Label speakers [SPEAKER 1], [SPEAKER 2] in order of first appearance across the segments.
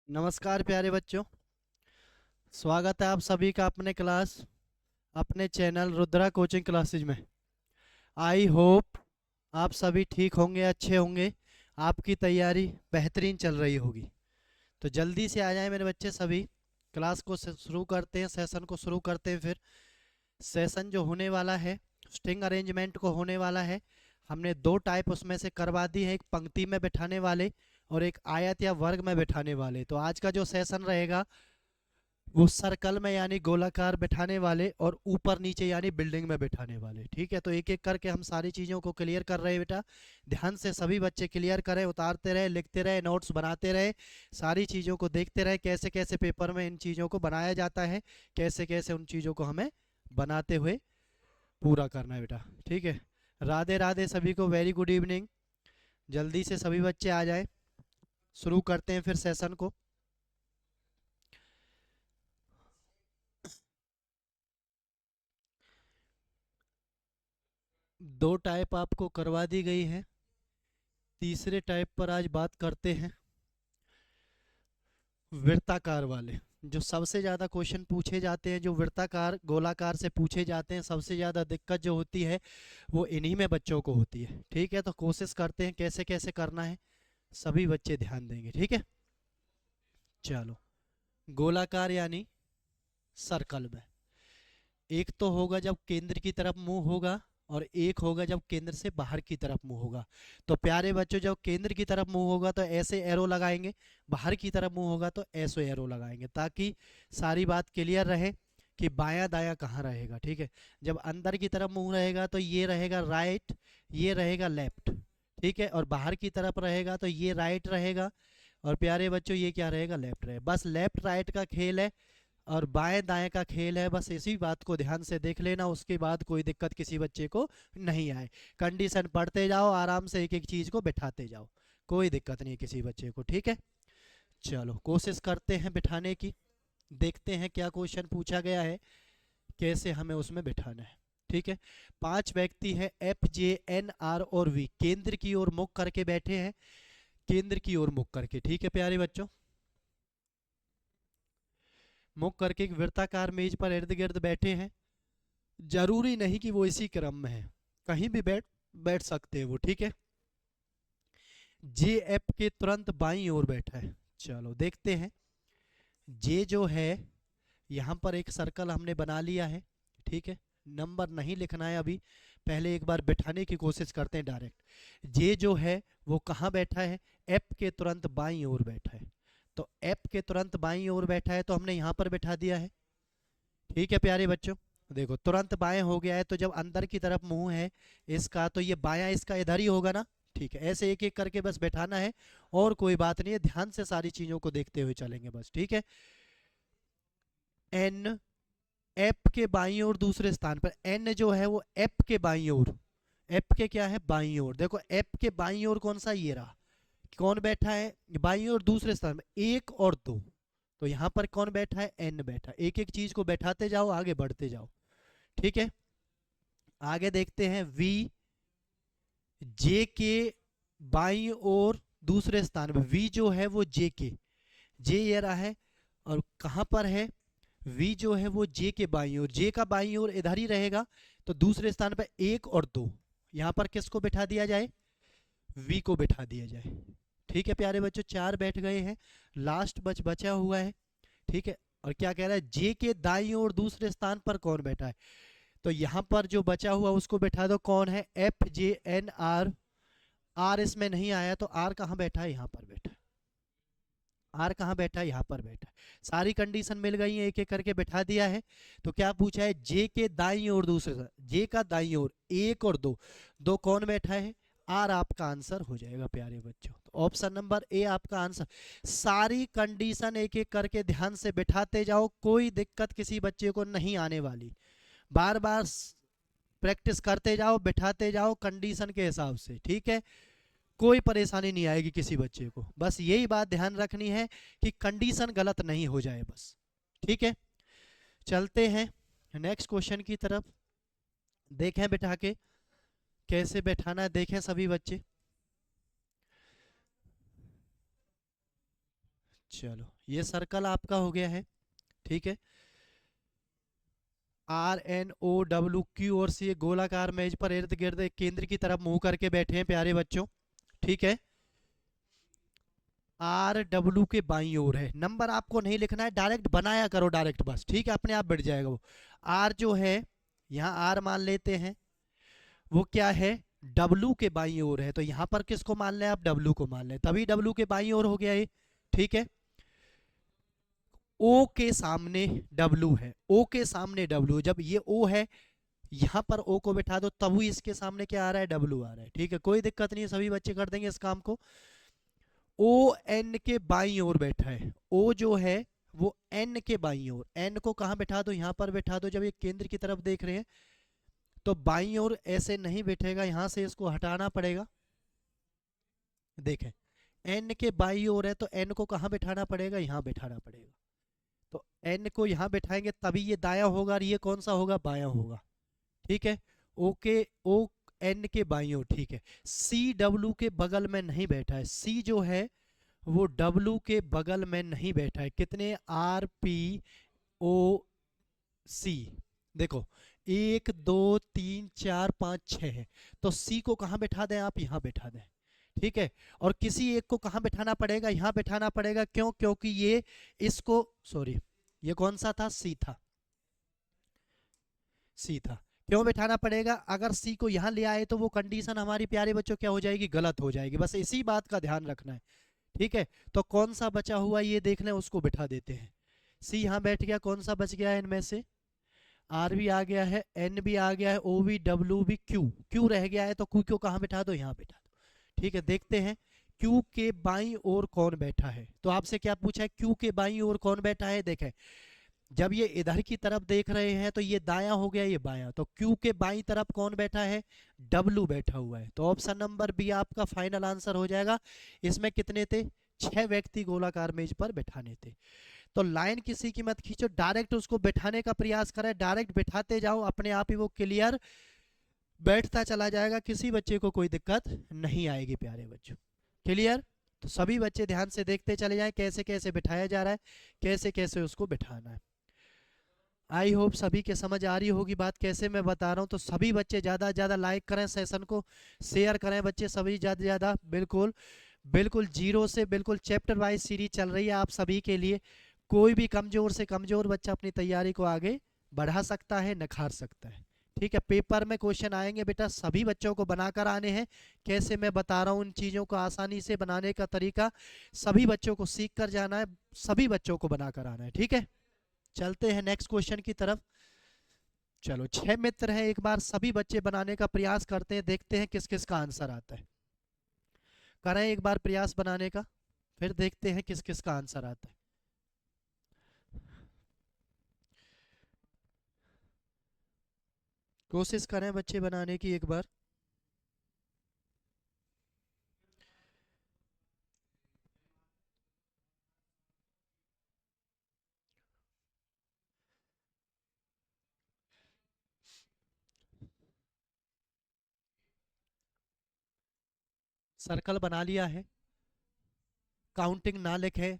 [SPEAKER 1] नमस्कार प्यारे बच्चों। स्वागत है आप सभी का अपने क्लास अपने चैनल रुद्रा कोचिंग क्लासेज में। आई होप आप सभी ठीक होंगे, अच्छे होंगे, आपकी तैयारी बेहतरीन चल रही होगी। तो जल्दी से आ जाएं मेरे बच्चे सभी। क्लास को शुरू करते हैं, सेशन को शुरू करते हैं। फिर सेशन जो होने वाला है स्ट्रिंग अरेंजमेंट को होने वाला है। हमने दो टाइप उसमें से करवा दी है, एक पंक्ति में बैठाने वाले और एक आयत या वर्ग में बैठाने वाले। तो आज का जो सेशन रहेगा वो सर्कल में यानी गोलाकार बैठाने वाले और ऊपर नीचे यानी बिल्डिंग में बैठाने वाले। ठीक है, तो एक एक करके हम सारी चीज़ों को क्लियर कर रहे हैं बेटा। ध्यान से सभी बच्चे क्लियर करें, उतारते रहे, लिखते रहे, नोट्स बनाते रहे, सारी चीज़ों को देखते रहे कैसे कैसे पेपर में इन चीज़ों को बनाया जाता है, कैसे कैसे उन चीज़ों को हमें बनाते हुए पूरा करना है बेटा। ठीक है, राधे राधे सभी को, वेरी गुड इवनिंग। जल्दी से सभी बच्चे आ जाएं, शुरू करते हैं फिर सेशन को। दो टाइप आपको करवा दी गई है, तीसरे टाइप पर आज बात करते हैं। वृत्ताकार वाले जो सबसे ज़्यादा क्वेश्चन पूछे जाते हैं, जो वृत्ताकार गोलाकार से पूछे जाते हैं, सबसे ज़्यादा दिक्कत जो होती है वो इन्हीं में बच्चों को होती है। ठीक है, तो कोशिश करते हैं कैसे कैसे करना है, सभी बच्चे ध्यान देंगे। ठीक है, चलो। गोलाकार यानी सर्कल में एक तो होगा जब केंद्र की तरफ मुंह होगा और एक होगा जब केंद्र से बाहर की तरफ मुंह होगा। तो प्यारे बच्चों, जब केंद्र की तरफ मुंह होगा तो ऐसे एरो लगाएंगे, बाहर की तरफ मुंह होगा तो ऐसे एरो लगाएंगे, ताकि सारी बात क्लियर रहे कि बायां दायां कहाँ रहेगा। ठीक है, जब अंदर की तरफ मुंह रहेगा तो ये रहेगा राइट, ये रहेगा लेफ्ट। ठीक है, और बाहर की तरफ रहेगा तो ये राइट रहेगा और प्यारे बच्चों ये क्या रहेगा, लेफ्ट रहेगा। बस लेफ्ट राइट का खेल है और बाएं दाएं का खेल है। बस इसी बात को ध्यान से देख लेना, उसके बाद कोई दिक्कत किसी बच्चे को नहीं आए। कंडीशन पढ़ते जाओ, आराम से एक एक चीज को बिठाते जाओ, कोई दिक्कत नहीं किसी बच्चे को। ठीक है, चलो कोशिश करते हैं बिठाने की, देखते हैं क्या क्वेश्चन पूछा गया है, कैसे हमें उसमें बिठाना है। ठीक है, पांच व्यक्ति हैं, एफ जे एन आर और वी, केंद्र की ओर मुख करके बैठे हैं, केंद्र की ओर मुख करके। ठीक है प्यारे बच्चों, मुख करके एक वृत्ताकार मेज पर इर्द गिर्द बैठे हैं। जरूरी नहीं कि वो इसी क्रम में है, कहीं भी बैठ बैठ सकते हैं वो। ठीक है, जे एफ के तुरंत बाईं ओर बैठा है। चलो देखते हैं। जे जो है यहाँ पर एक सर्कल हमने बना लिया है। ठीक है, नंबर नहीं लिखना है अभी, पहले एक बार बैठाने की कोशिश करते हैं डायरेक्ट। जे जो है वो कहाँ बैठा है, एफ के तुरंत बाईं ओर बैठा है। तो एफ के तुरंत बाईं ओर बैठा है तो हमने यहाँ पर बैठा दिया है। ठीक है प्यारे बच्चों, देखो तुरंत बाएं हो गया है, तो जब अंदर की तरफ मुंह है इसका तो ये बायां इसका इधर ही होगा ना। ठीक है, ऐसे एक एक करके बस बैठाना है और कोई बात नहीं है, ध्यान से सारी चीजों को देखते हुए चलेंगे बस। ठीक है, एन एफ के बाईं ओर दूसरे स्थान पर, एन जो है वो एफ के बाईं ओर, एफ के क्या है बाईं ओर। देखो एफ के बाईं ओर कौन सा, ये रहा। कौन बैठा है बाईं ओर दूसरे स्थान में, एक और दो। तो यहाँ पर कौन बैठा है, एन बैठा। एक एक चीज को बैठाते जाओ, आगे बढ़ते जाओ। ठीक है, आगे देखते हैं। वी जे के बाईं ओर दूसरे स्थान में, वी जो है वो जे के, जे ये रहा है और कहां पर है, वी जो है वो जे के बाईं ओर, जे का बाईं ओर इधर ही रहेगा। तो दूसरे स्थान पर एक और दो, यहां पर किसको बैठा दिया जाए, वी को बैठा दिया जाए। ठीक है प्यारे बच्चों, चार बैठ गए हैं, लास्ट बचा हुआ है। ठीक है, और क्या कह रहा है, जे के दाईं ओर दूसरे स्थान पर कौन बैठा है, तो यहां पर जो बचा हुआ उसको बैठा दो। कौन है, F J N R. R इसमें नहीं आया तो आर कहाँ बैठा है, यहाँ पर बैठा है। आर कहाँ बैठा है, यहाँ पर बैठा है। सारी कंडीशन मिल गई है, एक एक करके बैठा दिया है। तो क्या पूछा है, जे के दाईं ओर दूसरे, जे का दाईं ओर एक और दो, दो कौन बैठा है, आर आपका आंसर हो जाएगा प्यारे बच्चों। तो ऑप्शन नंबर ए आपका आंसर। सारी कंडीशन एक एक करके ध्यान से बिठाते जाओ, कोई दिक्कत किसी बच्चे को नहीं आने वाली। बार बार प्रैक्टिस करते जाओ, बिठाते जाओ कंडीशन के हिसाब से। ठीक है, कोई परेशानी नहीं आएगी किसी बच्चे को, बस यही बात ध्यान रखनी है कि कंडीशन गलत नहीं हो जाए बस। ठीक है, चलते हैं नेक्स्ट क्वेश्चन की तरफ, देखें बिठा के कैसे बैठाना है, देखें सभी बच्चे। चलो ये सर्कल आपका हो गया है, ठीक है। RNOWQ और सी गोलाकार मेज पर इर्द गिर्द एक केंद्र की तरफ मुंह करके बैठे हैं प्यारे बच्चों, ठीक है। RW के बाईं ओर है। नंबर आपको नहीं लिखना है, डायरेक्ट बनाया करो डायरेक्ट बस, ठीक है, अपने आप बढ़ जाएगा वो। R जो है, यहाँ R मान लेते हैं, वो क्या है, W के बाईं ओर है। तो यहाँ पर किसको मान लें आप, W को मान लें, तभी W के बाईं ओर हो गया ये, ठीक है। O के सामने W है, O के सामने W, जब ये O है यहाँ पर O को बिठा दो, तब भी इसके सामने क्या आ रहा है, W आ रहा है, ठीक है, कोई दिक्कत नहीं है, सभी बच्चे कर देंगे इस काम को। O N के बाईं ओर बैठा है, O जो है वो N के बाईं ओर, N को कहाँ बिठा दो, यहाँ पर बिठा दो। जब ये केंद्र की तरफ देख रहे हैं तो बाईं ओर ऐसे नहीं बैठेगा, यहाँ से इसको हटाना पड़ेगा। देखें, N के बाईं ओर है तो N को कहाँ बिठाना पड़ेगा, यहाँ बिठाना पड़ेगा। तो N को यहाँ बिठाएंगे तभी ये दायां होगा और ये कौन सा होगा, बायां होगा, ठीक है। ओके, ओ एन के बाईं ओर, ठीक है। सी डब्ल्यू के बगल में नहीं बैठा है, सी जो है वो डब्ल्यू के बगल में नहीं बैठा है। कितने, RPOC, देखो 1 2 3 4 5 6 है, तो सी को कहाँ बैठा दें आप, यहाँ बैठा दें, ठीक है। और किसी एक को कहाँ बैठाना पड़ेगा, यहाँ बैठाना पड़ेगा, क्यों, क्योंकि ये इसको, सॉरी ये कौन सा था, सी था, सी था। क्यों बैठाना पड़ेगा, अगर सी को यहाँ ले आए तो वो कंडीशन हमारी प्यारे बच्चों क्या हो जाएगी, गलत हो जाएगी, बस इसी बात का ध्यान रखना है, ठीक है। तो कौन सा बचा हुआ ये देख लें, उसको बिठा देते हैं। सी यहाँ बैठ गया, कौन सा बच गया है इनमें से, आर भी आ गया है, एन भी आ गया है, ओ भी, डब्ल्यू भी, क्यू रह गया है, तो क्यू को कहाँ बिठा दो, यहाँ बिठा दो, ठीक है। देखते हैं क्यू के बाईं ओर कौन बैठा है। तो आपसे क्या पूछा है, क्यू के बाईं ओर कौन बैठा है, देखें जब ये इधर की तरफ देख रहे हैं तो ये दायां हो गया, ये बायां, तो क्यू के बाईं तरफ कौन बैठा है, डब्लू बैठा हुआ है। तो ऑप्शन नंबर बी आपका फाइनल आंसर हो जाएगा। इसमें कितने थे, 6 व्यक्ति गोलाकार मेज पर बैठाने थे। तो लाइन किसी की मत खींचो, डायरेक्ट उसको बैठाने का प्रयास करें, डायरेक्ट बैठाते जाओ, अपने आप ही वो क्लियर बैठता चला जाएगा, किसी बच्चे को कोई दिक्कत नहीं आएगी प्यारे बच्चों, क्लियर। तो सभी बच्चे ध्यान से देखते चले जाएं कैसे कैसे बिठाया जा रहा है, कैसे कैसे उसको बिठाना है। आई होप सभी के समझ आ रही होगी बात कैसे मैं बता रहा हूँ। तो सभी बच्चे ज़्यादा से ज़्यादा लाइक करें, सेशन को शेयर करें बच्चे सभी ज़्यादा से ज़्यादा, बिल्कुल बिल्कुल जीरो से बिल्कुल चैप्टर वाइज सीरीज चल रही है आप सभी के लिए। कोई भी कमज़ोर से कमज़ोर बच्चा अपनी तैयारी को आगे बढ़ा सकता है, निखार सकता है, ठीक है। पेपर में क्वेश्चन आएंगे बेटा, सभी बच्चों को बनाकर आने हैं, कैसे मैं बता रहा हूँ इन चीज़ों को आसानी से बनाने का तरीका सभी बच्चों को सीख कर जाना है, सभी बच्चों को बनाकर आना है, ठीक है। चलते हैं नेक्स्ट क्वेश्चन की तरफ। चलो 6 मित्र हैं, एक बार सभी बच्चे बनाने का प्रयास करते हैं, देखते हैं किस किस का आंसर आता है। करें एक बार प्रयास बनाने का, फिर देखते हैं किस किस का आंसर आता है। कोशिश करें बच्चे बनाने की एक बार। सर्कल बना लिया है, काउंटिंग ना लिखे,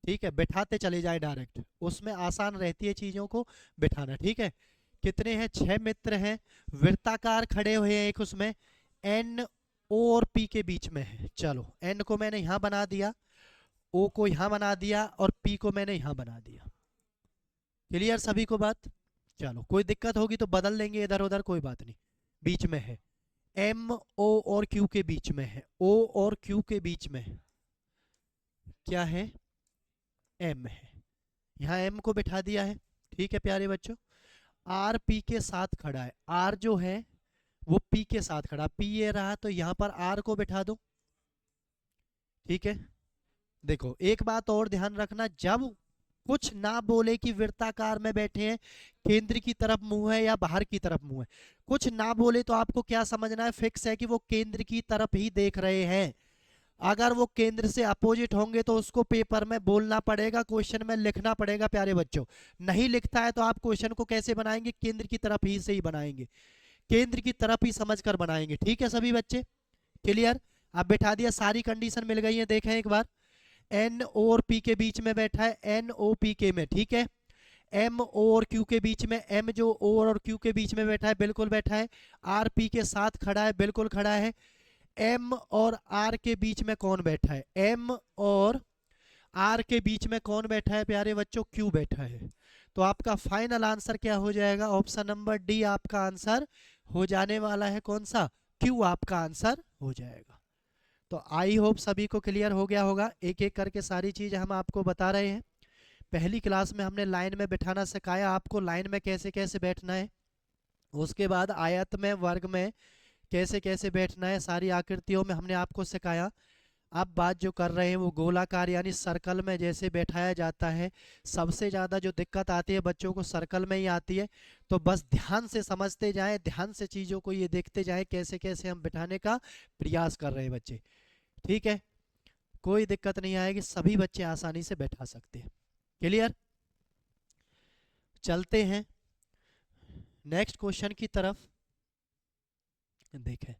[SPEAKER 1] ठीक है, बैठाते चले जाए डायरेक्ट, उसमें आसान रहती है चीजों को बैठाना, ठीक है। कितने हैं, 6 मित्र हैं, वृत्ताकार खड़े हुए हैं, एक उसमें एन ओ और पी के बीच में है। चलो एन को मैंने यहाँ बना दिया, ओ को यहाँ बना दिया और पी को मैंने यहाँ बना दिया, क्लियर सभी को बात। चलो कोई दिक्कत होगी तो बदल लेंगे इधर उधर, कोई बात नहीं। बीच में है, एम ओ और क्यू के बीच में है, ओ और क्यू के बीच में है, क्या है, एम है, यहाँ एम को बिठा दिया है, ठीक है प्यारे बच्चों। आर पी के साथ खड़ा है, आर जो है वो पी के साथ खड़ा, पी ये रहा, तो यहाँ पर आर को बिठा दो, ठीक है। देखो एक बात और ध्यान रखना, जब कुछ ना बोले कि वृत्ताकार में बैठे हैं, केंद्र की तरफ मुंह है या बाहर की तरफ मुंह है, कुछ ना बोले तो आपको क्या समझना है, फिक्स है कि वो केंद्र की तरफ ही देख रहे हैं। अगर वो केंद्र से अपोजिट होंगे तो उसको पेपर में बोलना पड़ेगा, क्वेश्चन में लिखना पड़ेगा प्यारे बच्चों। नहीं लिखता है तो आप क्वेश्चन को कैसे बनाएंगे, केंद्र की तरफ ही से ही बनाएंगे, केंद्र की तरफ ही समझकर बनाएंगे, ठीक है सभी बच्चे, क्लियर। अब बैठा दिया, सारी कंडीशन मिल गई है, देखें एक बार। एन ओ और पी के बीच में बैठा है, एन ओ पी के में, ठीक है। एम ओ और क्यू के बीच में, एम जो ओ और क्यू के बीच में बैठा है, बिल्कुल बैठा है। आर पी के साथ खड़ा है, बिल्कुल खड़ा है। एम और आर के बीच में कौन बैठा है? एम और आर के बीच में कौन बैठा है प्यारे बच्चों? क्यू बैठा है। तो आपका फाइनल आंसर क्या हो जाएगा? ऑप्शन नंबर डी आपका आंसर हो जाने वाला है। कौन सा? क्यू आपका आंसर हो जाएगा। तो आई होप सभी को क्लियर हो गया होगा। एक एक करके सारी चीज हम आपको बता रहे हैं। पहली क्लास में हमने लाइन में बैठाना सिखाया आपको, लाइन में कैसे कैसे बैठना है। उसके बाद आयत में, वर्ग में कैसे कैसे बैठना है, सारी आकृतियों में हमने आपको सिखाया। अब बात जो कर रहे हैं वो गोलाकार यानी सर्कल में जैसे बैठाया जाता है। सबसे ज़्यादा जो दिक्कत आती है बच्चों को सर्कल में ही आती है। तो बस ध्यान से समझते जाएं, ध्यान से चीज़ों को ये देखते जाएं कैसे कैसे हम बैठाने का प्रयास कर रहे हैं बच्चे। ठीक है, कोई दिक्कत नहीं आएगी, सभी बच्चे आसानी से बैठा सकते हैं। क्लियर? चलते हैं नेक्स्ट क्वेश्चन की तरफ। देखें,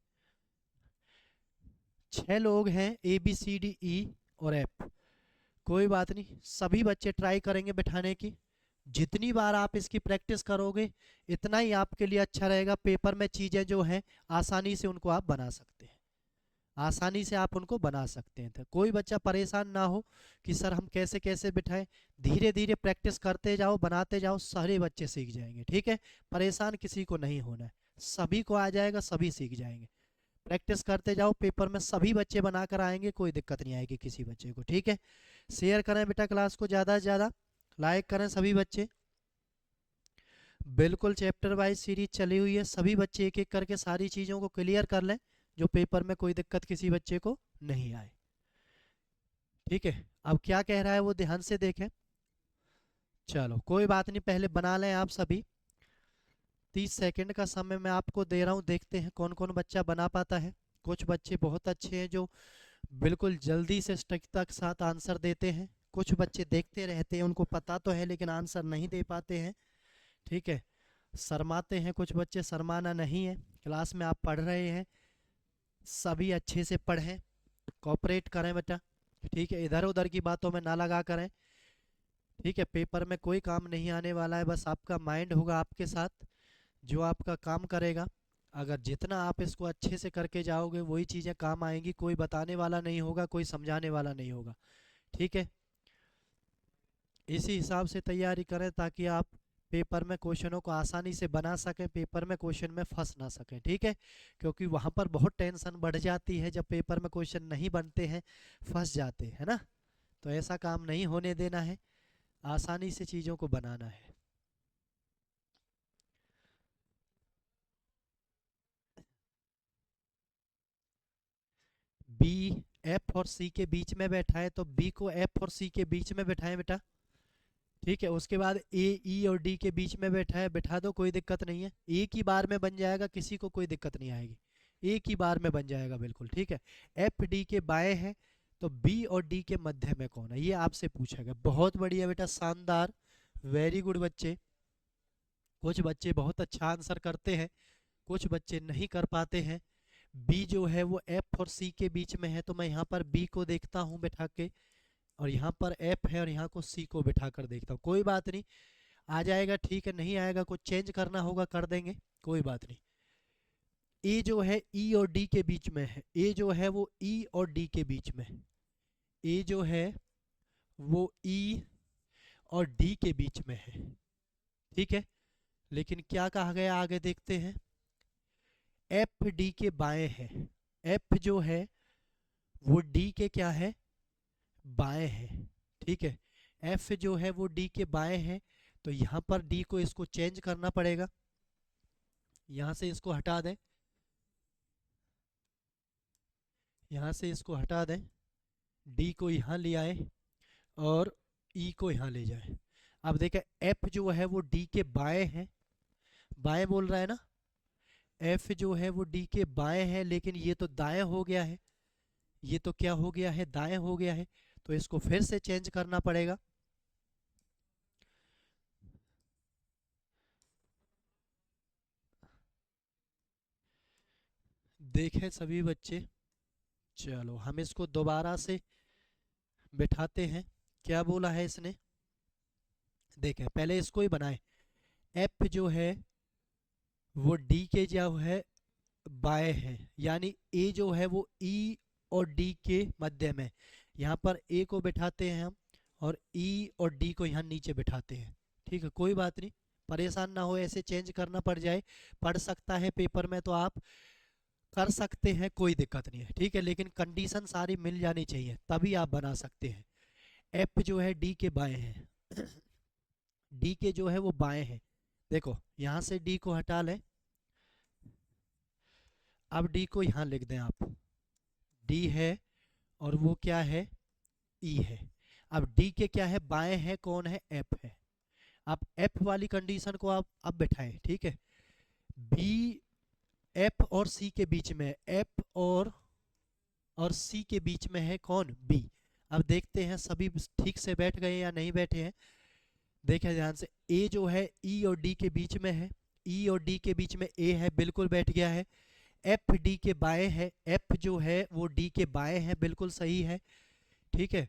[SPEAKER 1] 6 लोग हैं, A B C D E और एफ। कोई बात नहीं, सभी बच्चे ट्राई करेंगे बैठाने की। जितनी बार आप इसकी प्रैक्टिस करोगे इतना ही आपके लिए अच्छा रहेगा। पेपर में चीज़ें जो हैं आसानी से उनको आप बना सकते हैं, आसानी से आप उनको बना सकते हैं। तो कोई बच्चा परेशान ना हो कि सर हम कैसे कैसे बिठाएं। धीरे धीरे प्रैक्टिस करते जाओ, बनाते जाओ, सारे बच्चे सीख जाएंगे। ठीक है, परेशान किसी को नहीं होना है, सभी को आ जाएगा, सभी सीख जाएंगे। प्रैक्टिस करते जाओ, पेपर में सभी बच्चे बनाकर आएंगे, कोई दिक्कत नहीं आएगी किसी बच्चे को। ठीक है, शेयर करें बेटा क्लास को ज़्यादा से ज़्यादा, लाइक करें सभी बच्चे। बिल्कुल चैप्टर वाइज सीरीज चली हुई है, सभी बच्चे एक एक करके सारी चीज़ों को क्लियर कर लें, जो पेपर में कोई दिक्कत किसी बच्चे को नहीं आए। ठीक है, अब क्या कह रहा है वो ध्यान से देखें। चलो कोई बात नहीं, पहले बना लें आप सभी। 30 सेकंड का समय मैं आपको दे रहा हूँ, देखते हैं कौन कौन बच्चा बना पाता है। कुछ बच्चे बहुत अच्छे हैं जो बिल्कुल जल्दी से सटीकता के साथ आंसर देते हैं। कुछ बच्चे देखते रहते हैं, उनको पता तो है लेकिन आंसर नहीं दे पाते हैं। ठीक है, शर्माते हैं कुछ बच्चे, शर्माना नहीं है, क्लास में आप पढ़ रहे हैं, सभी अच्छे से पढ़ें, कोऑपरेट करें बेटा। ठीक है, इधर उधर की बातों में ना लगा करें। ठीक है, पेपर में कोई काम नहीं आने वाला है, बस आपका माइंड होगा आपके साथ जो आपका काम करेगा। अगर जितना आप इसको अच्छे से करके जाओगे वही चीज़ें काम आएंगी। कोई बताने वाला नहीं होगा, कोई समझाने वाला नहीं होगा। ठीक है, इसी हिसाब से तैयारी करें ताकि आप पेपर में क्वेश्चनों को आसानी से बना सकें, पेपर में क्वेश्चन में फंस ना सकें। ठीक है, क्योंकि वहाँ पर बहुत टेंशन बढ़ जाती है जब पेपर में क्वेश्चन नहीं बनते हैं, फंस जाते हैं ना। तो ऐसा काम नहीं होने देना है, आसानी से चीज़ों को बनाना है। बी एफ और सी के बीच में बैठा है तो बी को एफ और सी के बीच में बैठाएं बेटा। ठीक है, उसके बाद ए ई और डी के बीच में बैठा है, बैठा दो, कोई दिक्कत नहीं है। एक ही बार में बन जाएगा, किसी को कोई दिक्कत नहीं आएगी, एक ही बार में बन जाएगा बिल्कुल। ठीक है, एफ डी के बाएं है तो बी और डी के मध्य में कौन है, ये आपसे पूछा गया। बहुत बढ़िया बेटा, शानदार, वेरी गुड बच्चे। कुछ बच्चे बहुत अच्छा आंसर करते हैं, कुछ बच्चे नहीं कर पाते हैं। बी जो है वो एफ और सी के बीच में है, तो मैं यहाँ पर बी को देखता हूँ बैठा के, और यहाँ पर एफ है और यहाँ को सी को बिठा कर देखता हूँ। कोई बात नहीं, आ जाएगा, ठीक है, नहीं आएगा कुछ चेंज करना होगा कर देंगे, कोई बात नहीं। ए जो है ई और डी के बीच में है, ए जो है वो ई और डी के बीच में, ए जो है वो ई और डी के बीच में है। ठीक है, लेकिन क्या कहा गया आगे देखते हैं। एफ डी के बाएं है, एफ जो है वो डी के क्या है, बाएं है। ठीक है, एफ जो है वो डी के बाएं है, तो यहाँ पर डी को इसको चेंज करना पड़ेगा, यहाँ से इसको हटा दें, यहाँ से इसको हटा दें, डी को यहाँ ले आए और ई को यहाँ ले जाए। अब देखें, एफ जो है वो डी के बाएं है, बाएं बोल रहा है ना, एफ जो है वो डी के बाएं है, लेकिन ये तो दाएं हो गया है, ये तो क्या हो गया है, दाएं हो गया है, तो इसको फिर से चेंज करना पड़ेगा। देखें सभी बच्चे, चलो हम इसको दोबारा से बिठाते हैं। क्या बोला है इसने, देखें पहले इसको ही बनाए। एफ जो है वो डी के जो है बाएं है, यानी ए जो है वो ई और डी के मध्य में। यहाँ पर ए को बिठाते हैं हम और ई और डी को यहाँ नीचे बिठाते हैं। ठीक है, कोई बात नहीं, परेशान ना हो, ऐसे चेंज करना पड़ जाए, पड़ सकता है पेपर में, तो आप कर सकते हैं, कोई दिक्कत नहीं है। ठीक है, लेकिन कंडीशन सारी मिल जानी चाहिए तभी आप बना सकते हैं। एफ जो है डी के बाएं है, डी के जो है वो बाएं है। देखो यहाँ से डी को हटा लें, अब डी को यहाँ लिख दें आप, डी है और वो क्या है, ई है। अब डी के क्या है, बाएं है, कौन है, एफ है। आप एफ वाली कंडीशन को आप अब बैठाएं। ठीक है, बी एफ और सी के बीच में, एफ और सी के बीच में है कौन, बी। अब देखते हैं सभी ठीक से बैठ गए या नहीं बैठे हैं। देखें ध्यान से, ए जो है ई और डी के बीच में है, ई और डी के बीच में ए है, बिल्कुल बैठ गया है। एफ डी के बाएं है, एफ जो है वो डी के बाएं है, बिल्कुल सही है। ठीक है,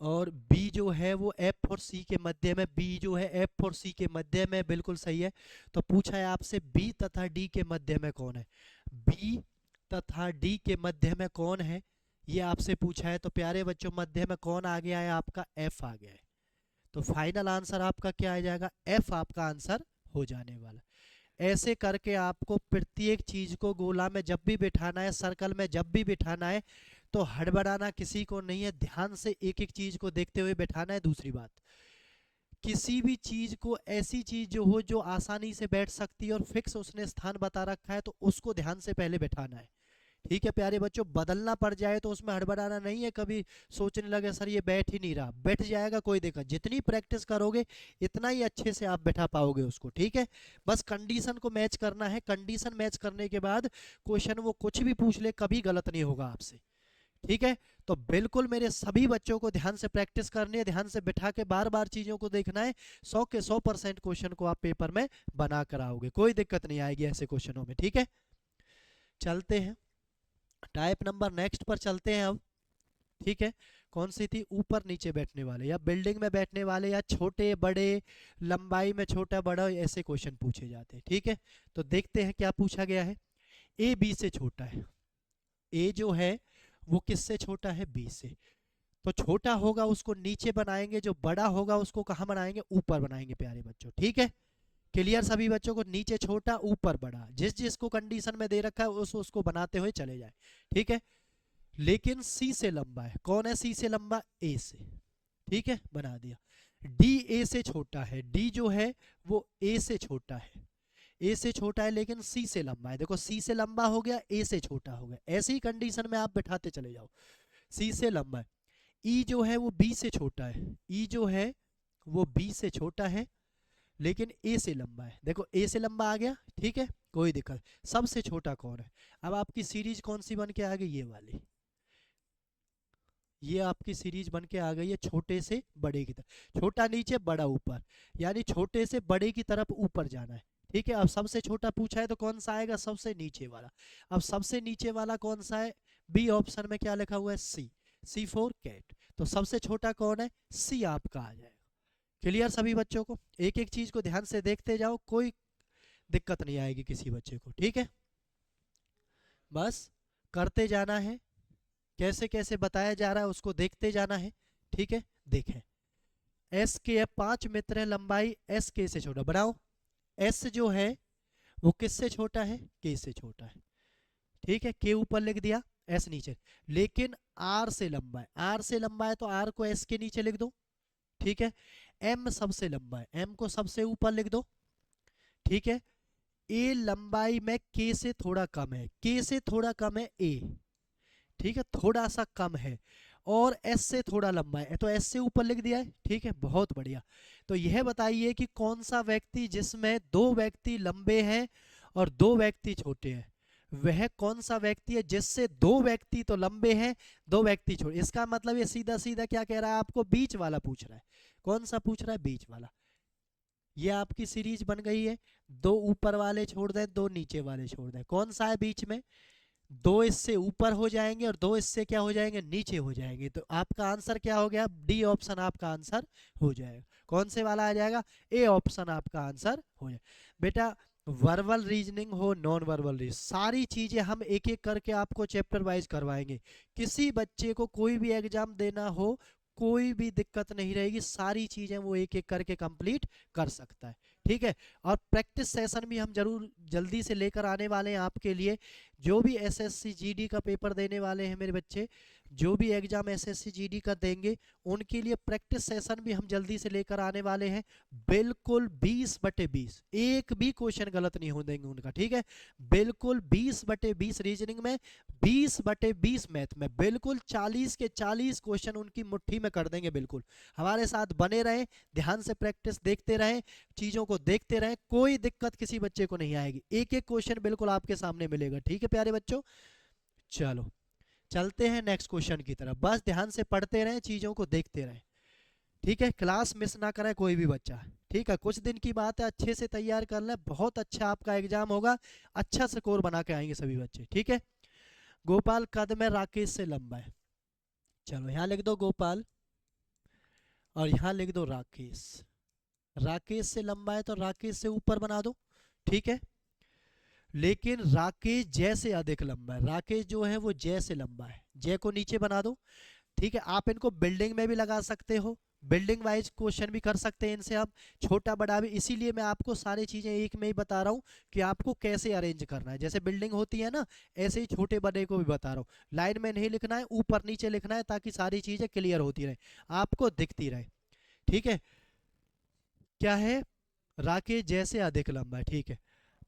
[SPEAKER 1] और बी जो है वो एफ और सी के मध्य में, बी जो है एफ और सी के मध्य में, बिल्कुल सही है। तो पूछा है आपसे बी तथा डी के मध्य में कौन है, बी तथा डी के मध्य में कौन है, ये आपसे पूछा है। तो प्यारे बच्चों मध्य में कौन आ गया है, आपका एफ आ गया है। तो फाइनल आंसर आपका क्या आ जाएगा, एफ आपका आंसर हो जाने वाला। ऐसे करके आपको प्रत्येक चीज को गोला में जब भी बिठाना है, सर्कल में जब भी बिठाना है, तो हड़बड़ाना किसी को नहीं है, ध्यान से एक एक चीज को देखते हुए बिठाना है। दूसरी बात, किसी भी चीज को, ऐसी चीज जो हो जो आसानी से बैठ सकती है और फिक्स उसने स्थान बता रखा है, तो उसको ध्यान से पहले बिठाना है। ठीक है प्यारे बच्चों, बदलना पड़ जाए तो उसमें हड़बड़ाना नहीं है, कभी सोचने लगे सर ये बैठ ही नहीं रहा, बैठ जाएगा, कोई दिक्कत, जितनी प्रैक्टिस करोगे इतना ही अच्छे से आप बैठा पाओगे उसको। ठीक है, बस कंडीशन को मैच करना है, कंडीशन मैच करने के बाद क्वेश्चन वो कुछ भी पूछ ले कभी गलत नहीं होगा आपसे। ठीक है, तो बिल्कुल मेरे सभी बच्चों को ध्यान से प्रैक्टिस करनी है, ध्यान से बिठा के बार बार चीजों को देखना है। 100 के 100% क्वेश्चन को आप पेपर में बना कर आओगे, कोई दिक्कत नहीं आएगी ऐसे क्वेश्चनों में। ठीक है, चलते हैं टाइप नंबर नेक्स्ट पर चलते हैं अब। ठीक है, कौन सी थी, ऊपर नीचे बैठने वाले या बिल्डिंग में बैठने वाले या छोटे बड़े, लंबाई में छोटा बड़ा, ऐसे क्वेश्चन पूछे जाते हैं। ठीक है, तो देखते हैं क्या पूछा गया है। ए बी से छोटा है, ए जो है वो किससे छोटा है, बी से। तो छोटा होगा उसको नीचे बनाएंगे, जो बड़ा होगा उसको कहाँ बनाएंगे, ऊपर बनाएंगे प्यारे बच्चों। ठीक है, क्लियर सभी बच्चों को, नीचे छोटा ऊपर बड़ा, जिस जिसको कंडीशन में दे रखा है उसको बनाते हुए चले जाए। ठीक है, लेकिन सी से लंबा है, कौन है सी से लंबा, ए से। ठीक है, बना दिया। डी ए से छोटा है, डी जो है वो ए से छोटा है, ए से छोटा है लेकिन सी से लंबा है। देखो सी से लंबा हो गया, ए से छोटा हो गया, ऐसी कंडीशन में आप बैठाते चले जाओ। सी से लंबा है, ई जो है वो बी से छोटा है, ई जो है वो बी से छोटा है लेकिन ए से लंबा है। देखो ए से लंबा आ गया, ठीक है, कोई दिक्कत। सबसे छोटा कौन है, अब आपकी सीरीज कौन सी बन के आ गई, ये वाली, ये आपकी सीरीज बन के आ गई है छोटे से बड़े की तरफ, छोटा नीचे बड़ा ऊपर, यानी छोटे से बड़े की तरफ ऊपर जाना है। ठीक है, अब सबसे छोटा पूछा है तो कौन सा आएगा, सबसे नीचे वाला। अब सबसे नीचे वाला कौन सा है, बी ऑप्शन में क्या लिखा हुआ है, सी, सी फॉर कैट। तो सबसे छोटा कौन है, सी आपका आ जाएगा। क्लियर सभी बच्चों को, एक एक चीज को ध्यान से देखते जाओ, कोई दिक्कत नहीं आएगी किसी बच्चे को। ठीक है, बस करते जाना है, कैसे कैसे बताया जा रहा है उसको देखते जाना है। ठीक है, देखें, एस के 5 मित्र है, लंबाई एस के से छोटा, बनाओ। एस जो है वो किससे छोटा है, के से छोटा है। ठीक है, के ऊपर लिख दिया, एस नीचे, लेकिन आर से लंबा है, आर से लंबा है तो आर को एस के नीचे लिख दो। ठीक है, एम सबसे लंबा है, एम को सबसे ऊपर लिख दो। ठीक है, ए लंबाई में के से थोड़ा कम है, के से थोड़ा कम है ए, ठीक है, थोड़ा सा कम है, और एस से थोड़ा लंबा है तो एस से ऊपर लिख दिया है। ठीक है, बहुत बढ़िया। तो यह बताइए कि कौन सा व्यक्ति जिसमें 2 व्यक्ति लंबे हैं और 2 व्यक्ति छोटे हैं, वह कौन सा व्यक्ति है जिससे 2 व्यक्ति तो लंबे हैं, 2 व्यक्ति छोटे। इसका मतलब ये सीधा सीधा क्या कह रहा है आपको, बीच वाला पूछ रहा है। कौन सा पूछ रहा है, बीच वाला। ये आपकी सीरीज बन गई है, 2 ऊपर वाले छोड़ दें, 2 नीचे वाले छोड़ दें, कौन सा है बीच में, दो इससे ऊपर हो जाएंगे और दो इससे क्या हो जाएंगे, नीचे हो जाएंगे। तो आपका आंसर क्या हो गया, डी ऑप्शन आपका आंसर हो जाएगा। कौन से वाला आ जाएगा, ए ऑप्शन आपका आंसर हो जाएगा। बेटा वर्बल रीजनिंग हो नॉन वर्बल रीजनिंग, सारी चीजें हम एक एक करके आपको चैप्टर वाइज करवाएंगे। किसी बच्चे को कोई भी एग्जाम देना हो कोई भी दिक्कत नहीं रहेगी, सारी चीजें वो एक एक करके कंप्लीट कर सकता है। ठीक है, और प्रैक्टिस सेशन भी हम जरूर जल्दी से लेकर आने वाले हैं आपके लिए। जो भी एसएससी जीडी का पेपर देने वाले हैं मेरे बच्चे, जो भी एग्जाम एसएससी जीडी का देंगे उनके लिए प्रैक्टिस सेशन भी हम जल्दी से लेकर आने वाले हैं। बिल्कुल 20/20, एक भी क्वेश्चन गलत नहीं हो देंगे उनका। ठीक है, बिल्कुल 20/20 रीजनिंग में, 20/20 मैथ में, बिल्कुल 40 के 40 क्वेश्चन उनकी मुट्ठी में कर देंगे। बिल्कुल हमारे साथ बने रहें, ध्यान से प्रैक्टिस देखते रहें, चीजों को देखते रहें, कोई दिक्कत किसी बच्चे को नहीं आएगी। एक एक क्वेश्चन बिल्कुल आपके सामने मिलेगा। ठीक है प्यारे बच्चों, चलो चलते हैं नेक्स्ट क्वेश्चन की तरफ। बस ध्यान से पढ़ते रहें, चीजों को देखते रहें। ठीक है, क्लास मिस ना करे कोई भी बच्चा। ठीक है, कुछ दिन की बात है, अच्छे से तैयार कर लें, बहुत अच्छा आपका एग्जाम होगा, अच्छा स्कोर बना के आएंगे सभी बच्चे। ठीक है, गोपाल कद में राकेश से लंबा है। चलो यहाँ लिख दो गोपाल और यहाँ लिख दो राकेश। राकेश से लंबा है तो राकेश से ऊपर बना दो। ठीक है, लेकिन राकेश जय से अधिक लंबा है। राकेश जो है वो जय से लंबा है, जय को नीचे बना दो। ठीक है, आप इनको बिल्डिंग में भी लगा सकते हो, बिल्डिंग वाइज क्वेश्चन भी कर सकते हैं इनसे आप, छोटा बड़ा भी। इसीलिए मैं आपको सारी चीजें एक में ही बता रहा हूँ कि आपको कैसे अरेंज करना है। जैसे बिल्डिंग होती है ना, ऐसे ही छोटे बड़े को भी बता रहा हूँ। लाइन में नहीं लिखना है, ऊपर नीचे लिखना है, ताकि सारी चीजें क्लियर होती रहे, आपको दिखती रहे। ठीक है, क्या है, राकेश जैसे अधिक लंबा है। ठीक है,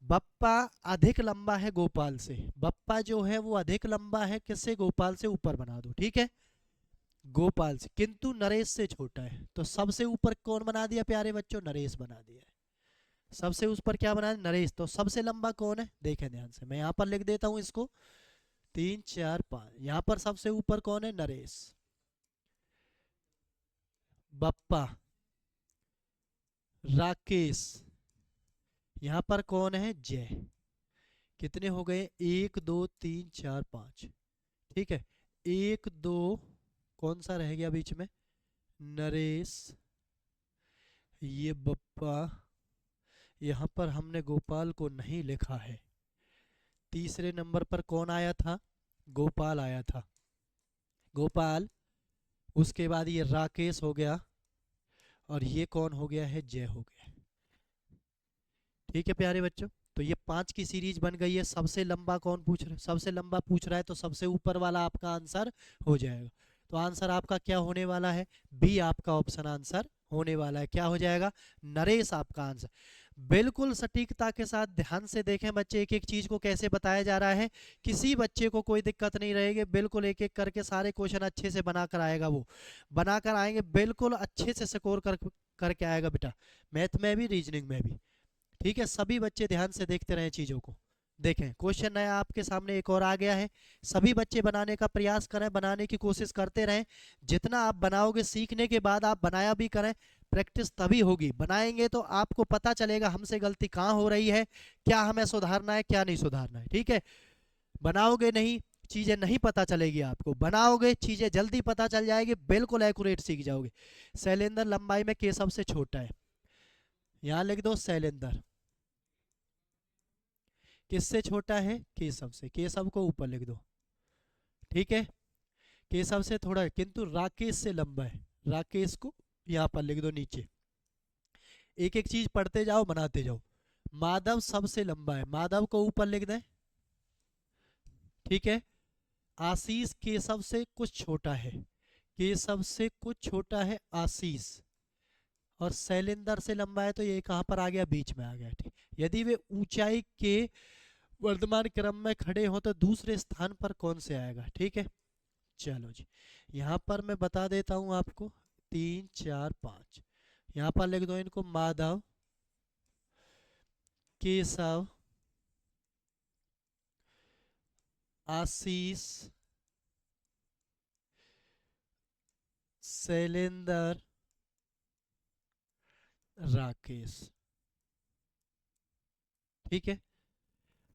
[SPEAKER 1] बप्पा अधिक लंबा है गोपाल से। बप्पा जो है वो अधिक लंबा है किससे, गोपाल से, ऊपर बना दो। ठीक है, गोपाल से, किंतु नरेश से छोटा है। तो सबसे ऊपर कौन बना दिया प्यारे बच्चों, नरेश बना दिया है। सबसे ऊपर क्या बना है, नरेश। तो सबसे लंबा कौन है, देखें ध्यान से, मैं यहाँ पर लिख देता हूँ इसको, 3 4 5। यहाँ पर सबसे ऊपर कौन है, नरेश, बप्पा, राकेश, यहाँ पर कौन है, जय। कितने हो गए, 1 2 3 4 5। ठीक है, 1 2, कौन सा रह गया बीच में, नरेश, ये बप्पा, यहाँ पर हमने गोपाल को नहीं लिखा है। तीसरे नंबर पर कौन आया था, गोपाल आया था, गोपाल। उसके बाद ये राकेश हो गया और ये कौन हो गया है, जय हो गया। ठीक है प्यारे बच्चों, तो ये 5 की सीरीज बन गई है। सबसे लंबा कौन पूछ रहा है, सबसे लंबा पूछ रहा है, तो सबसे ऊपर वाला आपका आंसर हो जाएगा। तो आंसर आपका क्या होने वाला है, बी आपका ऑप्शन आंसर होने वाला है। क्या हो जाएगा, नरेश आपका आंसर। बिल्कुल सटीकता के साथ ध्यान से देखें बच्चे, एक एक चीज को कैसे बताया जा रहा है, किसी बच्चे को कोई दिक्कत नहीं रहेगी। बिल्कुल एक एक करके सारे क्वेश्चन अच्छे से बनाकर आएगा, वो बनाकर आएंगे, बिल्कुल अच्छे से स्कोर करके आएगा बेटा, मैथ में भी रीजनिंग में भी। ठीक है, सभी बच्चे ध्यान से देखते रहें चीजों को। देखें क्वेश्चन नया आपके सामने एक और आ गया है, सभी बच्चे बनाने का प्रयास करें, बनाने की कोशिश करते रहें। जितना आप बनाओगे, सीखने के बाद आप बनाया भी करें, प्रैक्टिस तभी होगी। बनाएंगे तो आपको पता चलेगा हमसे गलती कहाँ हो रही है, क्या हमें सुधारना है, क्या नहीं सुधारना है। ठीक है, बनाओगे नहीं, चीजें नहीं पता चलेगी आपको, बनाओगे चीजें जल्दी पता चल जाएगी, बिल्कुल एक्यूरेट सीख जाओगे। शैलेंद्र लंबाई में केशव से छोटा है, यहाँ लिख दो शैलेंद्र। किससे छोटा है, केशव से, केशव को ऊपर लिख दो। ठीक है, केशव से थोड़ा है, किंतु राकेश से लंबा है, राकेश को यहाँ पर लिख दो नीचे। एक एक चीज पढ़ते जाओ, बनाते जाओ। माधव सबसे लंबा है, माधव को ऊपर लिख दें। ठीक है, आशीष केशव से कुछ छोटा है, केशव से कुछ छोटा है आशीष, और शैलेंद्र से लंबा है, तो ये कहाँ पर आ गया, बीच में आ गया। ठीक, यदि वे ऊंचाई के वर्तमान क्रम में खड़े हो तो दूसरे स्थान पर कौन से आएगा। ठीक है, चलो जी, यहाँ पर मैं बता देता हूँ आपको, 3 4 5, यहाँ पर लिख दो इनको, माधव, केशव, आशीष, शैलेंद्र, राकेश। ठीक है,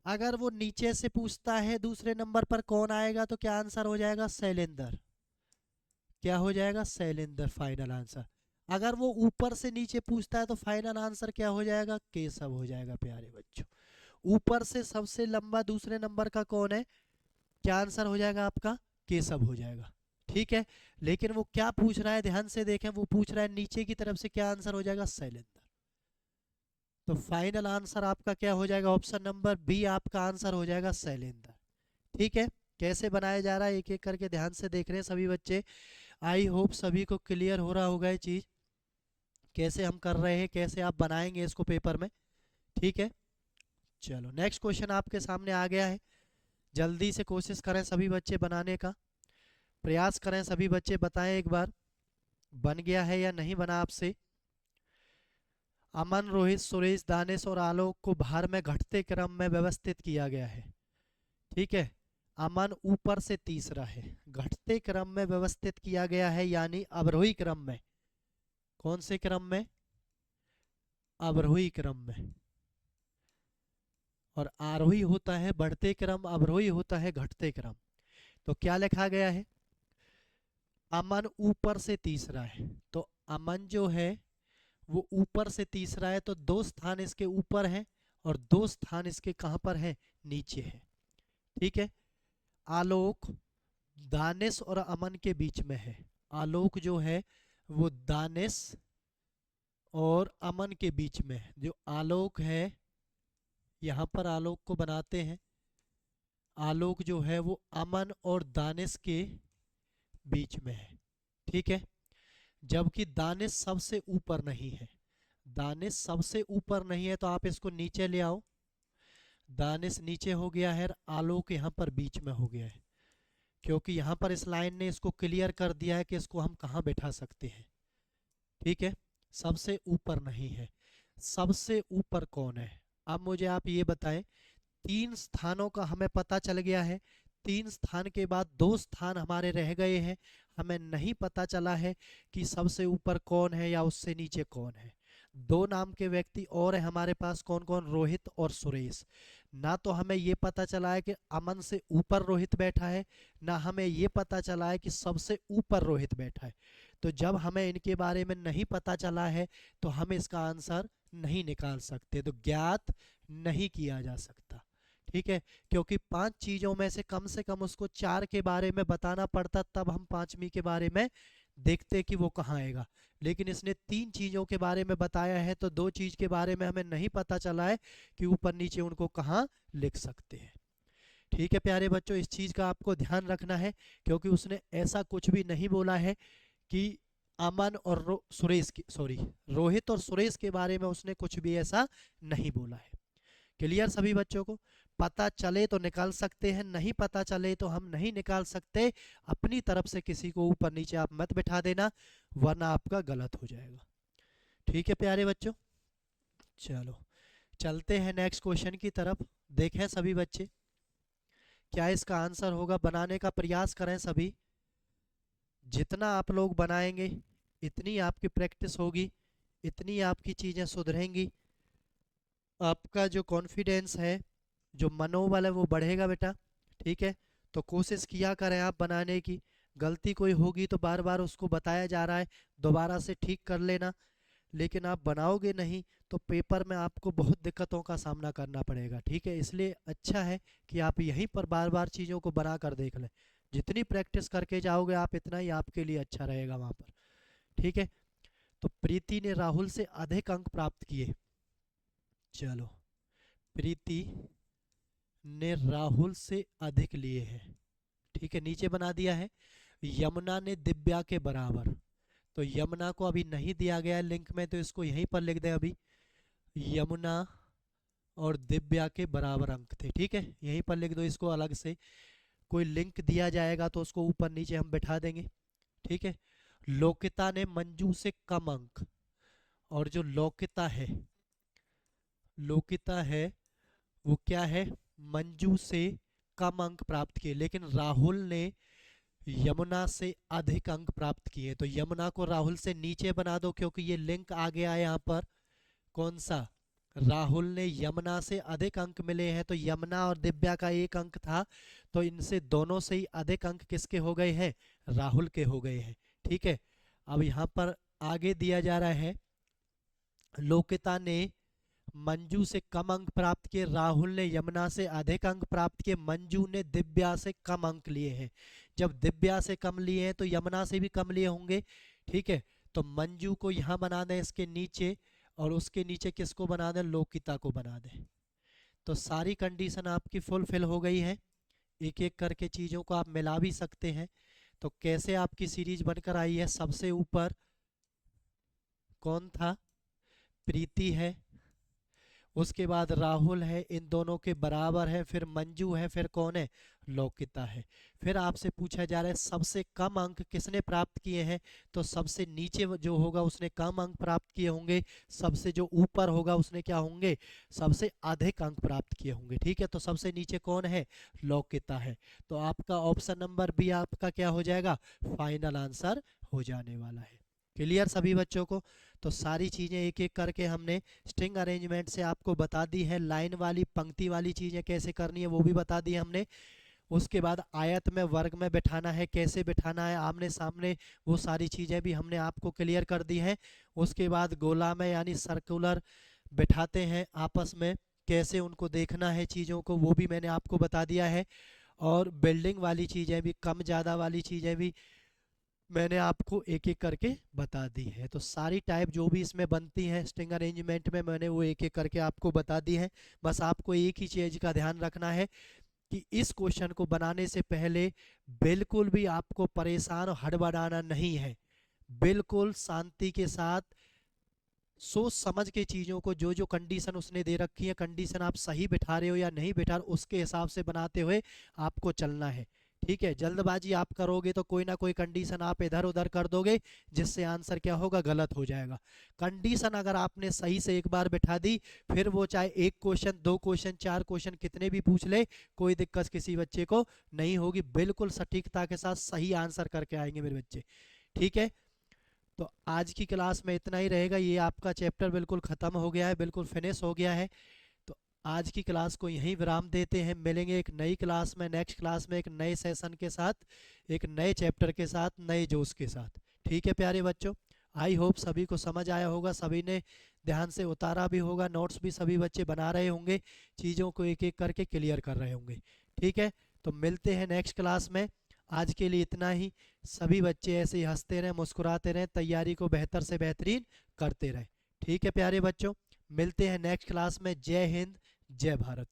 [SPEAKER 1] अगर वो नीचे से पूछता है दूसरे नंबर पर कौन आएगा तो क्या आंसर हो जाएगा, शैलेंद्र। क्या हो जाएगा, शैलेंद्र फाइनल आंसर। अगर वो ऊपर से नीचे पूछता है तो फाइनल आंसर क्या हो जाएगा, केशव हो जाएगा प्यारे बच्चों। ऊपर से सबसे लंबा दूसरे नंबर का कौन है, क्या आंसर हो जाएगा आपका, केशव हो जाएगा। ठीक है, लेकिन वो क्या पूछ रहा है ध्यान से देखें, वो पूछ रहा है नीचे की तरफ से, क्या आंसर हो जाएगा, शैलेंद्र। तो फाइनल आंसर आपका क्या हो जाएगा, ऑप्शन नंबर बी आपका आंसर हो जाएगा शैलेंद्र। ठीक है, कैसे बनाया जा रहा है एक एक करके ध्यान से देख रहे हैं सभी बच्चे। आई होप सभी को क्लियर हो रहा होगा ये चीज, कैसे हम कर रहे हैं, कैसे आप बनाएंगे इसको पेपर में। ठीक है, चलो नेक्स्ट क्वेश्चन आपके सामने आ गया है। जल्दी से कोशिश करें सभी बच्चे बनाने का प्रयास करें, सभी बच्चे बताएं एक बार बन गया है या नहीं बना आपसे। अमन, रोहित, सुरेश, दानिश और आलोक को भार में घटते क्रम में व्यवस्थित किया गया है। ठीक है, अमन ऊपर से तीसरा है, घटते क्रम में व्यवस्थित किया गया है यानी अवरोही क्रम में। कौन से क्रम में, अवरोही क्रम में। और आरोही होता है बढ़ते क्रम, अवरोही होता है घटते क्रम। तो क्या लिखा गया है, अमन ऊपर से तीसरा है, तो अमन जो है वो ऊपर से तीसरा है, तो 2 स्थान इसके ऊपर हैं और 2 स्थान इसके कहां पर है, नीचे है। ठीक है, आलोक दानिश और अमन के बीच में है। आलोक जो है वो दानिश और अमन के बीच में है। जो आलोक है, यहाँ पर आलोक को बनाते हैं, आलोक जो है वो अमन और दानिश के बीच में है। ठीक है, जबकि दानिश सबसे ऊपर नहीं है। दानिश सबसे ऊपर नहीं है तो आप इसको नीचे ले आओ, दानिश नीचे हो गया है, आलोक यहाँ पर बीच में हो गया है, क्योंकि यहाँ पर इस लाइन ने इसको क्लियर कर दिया है कि इसको हम कहाँ बैठा सकते हैं। ठीक है, सबसे ऊपर नहीं है। सबसे ऊपर कौन है, अब मुझे आप ये बताएं। 3 स्थानों का हमें पता चल गया है, 3 स्थान के बाद 2 स्थान हमारे रह गए हैं, हमें नहीं पता चला है कि सबसे ऊपर कौन है या उससे नीचे कौन है। 2 नाम के व्यक्ति और हैं हमारे पास, कौन कौन, रोहित और सुरेश। ना तो हमें ये पता चला है कि अमन से ऊपर रोहित बैठा है, ना हमें ये पता चला है कि सबसे ऊपर रोहित बैठा है। तो जब हमें इनके बारे में नहीं पता चला है तो हम इसका आंसर नहीं निकाल सकते, तो ज्ञात नहीं किया जा सकता। ठीक है, क्योंकि 5 चीजों में से कम उसको 4 के बारे में बताना पड़ता, तब हम 5वीं के बारे में देखते कि वो कहाँ आएगा। लेकिन इसने 3 चीजों के बारे में बताया है, तो 2 चीज के बारे में हमें नहीं पता चला है कि ऊपर नीचे उनको कहाँ लिख सकते हैं। ठीक है प्यारे बच्चों, इस चीज का आपको ध्यान रखना है, क्योंकि उसने ऐसा कुछ भी नहीं बोला है कि अमन और सुरेश की, सॉरी, रोहित और सुरेश के बारे में उसने कुछ भी ऐसा नहीं बोला है। क्लियर सभी बच्चों को, पता चले तो निकाल सकते हैं, नहीं पता चले तो हम नहीं निकाल सकते। अपनी तरफ से किसी को ऊपर नीचे आप मत बिठा देना, वरना आपका गलत हो जाएगा। ठीक है प्यारे बच्चों, चलो चलते हैं नेक्स्ट क्वेश्चन की तरफ। देखें सभी बच्चे क्या इसका आंसर होगा, बनाने का प्रयास करें सभी। जितना आप लोग बनाएंगे इतनी आपकी प्रैक्टिस होगी, इतनी आपकी चीज़ें सुधरेंगी, आपका जो कॉन्फिडेंस है, जो मनोबल है वो बढ़ेगा बेटा। ठीक है, तो कोशिश किया करें आप बनाने की। गलती कोई होगी तो बार बार उसको बताया जा रहा है, दोबारा से ठीक कर लेना। लेकिन आप बनाओगे नहीं तो पेपर में आपको बहुत दिक्कतों का सामना करना पड़ेगा। ठीक है, इसलिए अच्छा है कि आप यहीं पर बार बार चीज़ों को बना कर देख लें। जितनी प्रैक्टिस करके जाओगे आप, इतना ही आपके लिए अच्छा रहेगा वहाँ पर। ठीक है, तो प्रीति ने राहुल से अधिक अंक प्राप्त किए। चलो, प्रीति ने राहुल से अधिक लिए हैं। ठीक है, नीचे बना दिया है। यमुना ने दिव्या के बराबर, तो यमुना को अभी नहीं दिया गया है लिंक में, तो इसको यहीं पर लिख दें अभी, यमुना और दिव्या के बराबर अंक थे। ठीक है, यहीं पर लिख दो इसको अलग से, कोई लिंक दिया जाएगा तो उसको ऊपर नीचे हम बैठा देंगे। ठीक है, लोकिता ने मंजू से कम अंक, और जो लोकिता है वो क्या है, मंजू से कम अंक प्राप्त किए, लेकिन राहुल ने यमुना से अधिक अंक प्राप्त किए। तो यमुना को राहुल से नीचे बना दो, क्योंकि ये लिंक आ गया है यहाँ पर, कौन सा, राहुल ने यमुना से अधिक अंक मिले हैं, तो यमुना और दिव्या का 1 अंक था, तो इनसे दोनों से ही अधिक अंक किसके हो गए हैं, राहुल के हो गए हैं। ठीक है, अब यहाँ पर आगे दिया जा रहा है, लोकिता ने मंजू से कम अंक प्राप्त किए, राहुल ने यमुना से अधिक अंक प्राप्त किए, मंजू ने दिव्या से कम अंक लिए हैं। जब दिव्या से कम लिए हैं तो यमुना से भी कम लिए होंगे। ठीक है, तो मंजू को यहाँ बना दें इसके नीचे, और उसके नीचे किसको बना दें, लोकिता को बना दें। तो सारी कंडीशन आपकी फुलफिल हो गई है। एक एक करके चीज़ों को आप मिला भी सकते हैं। तो कैसे आपकी सीरीज बनकर आई है, सबसे ऊपर कौन था, प्रीति है, उसके बाद राहुल है, इन दोनों के बराबर है, फिर मंजू है, फिर कौन है, लोकिता है। फिर आपसे पूछा जा रहा है सबसे कम अंक किसने प्राप्त किए हैं, तो सबसे नीचे जो होगा उसने कम अंक प्राप्त किए होंगे, सबसे जो ऊपर होगा उसने क्या होंगे, सबसे अधिक अंक प्राप्त किए होंगे। ठीक है, तो सबसे नीचे कौन है, लोकिता है। तो आपका ऑप्शन नंबर बी आपका क्या हो जाएगा, फाइनल आंसर हो जाने वाला है। क्लियर सभी बच्चों को। तो सारी चीज़ें एक एक करके हमने स्ट्रिंग अरेंजमेंट से आपको बता दी है। लाइन वाली पंक्ति वाली चीज़ें कैसे करनी है वो भी बता दी हमने। उसके बाद आयत में वर्ग में बैठाना है, कैसे बैठाना है आमने सामने, वो सारी चीज़ें भी हमने आपको क्लियर कर दी हैं। उसके बाद गोला में यानी सर्कुलर बैठाते हैं आपस में, कैसे उनको देखना है चीज़ों को, वो भी मैंने आपको बता दिया है। और बिल्डिंग वाली चीज़ें भी, कम ज़्यादा वाली चीज़ें भी मैंने आपको एक एक करके बता दी है। तो सारी टाइप जो भी इसमें बनती हैं स्ट्रिंग अरेंजमेंट में, मैंने वो एक एक करके आपको बता दी है। बस आपको एक ही चीज़ का ध्यान रखना है कि इस क्वेश्चन को बनाने से पहले बिल्कुल भी आपको परेशान और हड़बड़ाना नहीं है। बिल्कुल शांति के साथ सोच समझ के चीज़ों को, जो जो कंडीशन उसने दे रखी है, कंडीशन आप सही बिठा रहे हो या नहीं बिठा रहे, उसके हिसाब से बनाते हुए आपको चलना है। ठीक है, जल्दबाजी आप करोगे तो कोई ना कोई कंडीशन आप इधर उधर कर दोगे, जिससे आंसर क्या होगा, गलत हो जाएगा। कंडीशन अगर आपने सही से एक बार बिठा दी, फिर वो चाहे 1 क्वेश्चन 2 क्वेश्चन 4 क्वेश्चन कितने भी पूछ ले, कोई दिक्कत किसी बच्चे को नहीं होगी। बिल्कुल सटीकता के साथ सही आंसर करके आएंगे मेरे बच्चे। ठीक है, तो आज की क्लास में इतना ही रहेगा। ये आपका चैप्टर बिल्कुल ख़त्म हो गया है, बिल्कुल फिनिश हो गया है। तो आज की क्लास को यहीं विराम देते हैं। मिलेंगे एक नई क्लास में, नेक्स्ट क्लास में एक नए सेशन के साथ, एक नए चैप्टर के साथ, नए जोश के साथ। ठीक है प्यारे बच्चों, आई होप सभी को समझ आया होगा, सभी ने ध्यान से उतारा भी होगा, नोट्स भी सभी बच्चे बना रहे होंगे, चीज़ों को एक एक करके क्लियर कर रहे होंगे। ठीक है, तो मिलते हैं नेक्स्ट क्लास में। आज के लिए इतना ही। सभी बच्चे ऐसे ही हंसते रहें, मुस्कुराते रहें, तैयारी को बेहतर से बेहतरीन करते रहें। ठीक है प्यारे बच्चों, मिलते हैं नेक्स्ट क्लास में। जय हिंद, जय भारत।